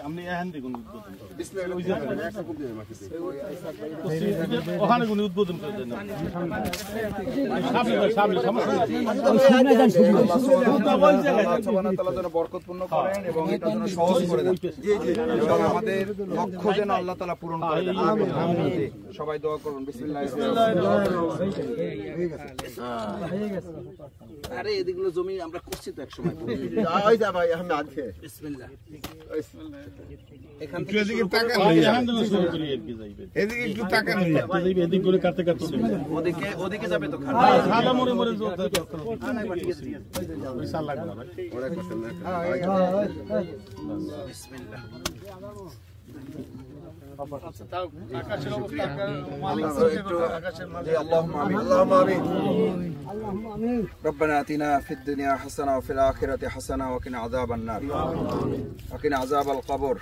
আপনি এখান থেকে ওখানে কোন উদ্বোধন করে দেন বরকতপূর্ণ করেন এবং এটা যেন সহজ করে দেন এবং আমাদের লক্ষ্য যেন আল্লাহ তাআলা পূরণ করে দেন। সবাই দোয়া করুন। বিসমিল্লাহ। আরে এদিকগুলো জমি আমরা করছি তো একসময়। বিসমিল্লাহ। এখান থেকে ওদিকে যাবে তো ربنا آتنا في الدنيا حسنة وفي الآخرة حسنة وقنا عذاب النار وقنا عذاب القبر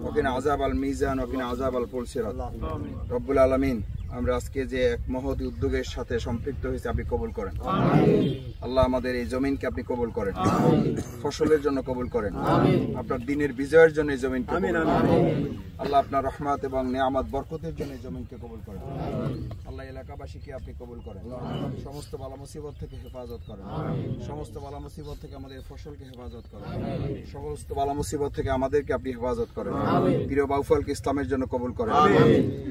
وقنا عذاب الميزان وقنا عذاب الفلسرات رب العالمين। আমরা আজকে যে এক মহৎ উদ্যোগের সাথে সম্পৃক্ত হয়েছে আপনি কবুল করেন আল্লাহ। আমাদের এই জমিনকে আপনি কবুল করেন, ফসলের জন্য কবুল করেন, আপনার দিনের বিজয়ের জন্য এই জমিনকে আল্লাহ আপনার রহমত এবং নিয়ামত বরকতের জন্য এই জমিনকে কবুল করেন আল্লাহ। এলাকাবাসীকে আপনি কবুল করেন, সমস্ত বালা মুসিবত থেকে হেফাজত করেন, সমস্ত বালা মুসিবত থেকে আমাদের ফসলকে হেফাজত করেন, সমস্ত বালা মুসিবত থেকে আমাদেরকে আপনি হেফাজত করেন। প্রিয় বাউফলকে ইসলামের জন্য কবুল করেন,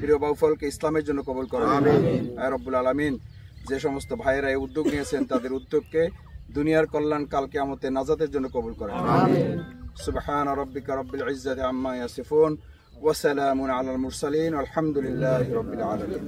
প্রিয় বাউফলকে ইসলামের জন্য কবুল করেন আয় রব্বুল আলামিন। যে সমস্ত ভাইয়েরা এই উদ্যোগ নিয়েছেন তাদের উদ্যোগকে দুনিয়ার কল্যাণ কাল কিয়ামতে নাজাতের জন্য কবুল করেন। সুবহান রাব্বিকা রাব্বিল ইজ্জাতি আম্মা ইয়াসিফুন ওয়া সালামুন আলাল মুরসালিন ওয়ালহামদুলিল্লাহি রাব্বিল আলামিন।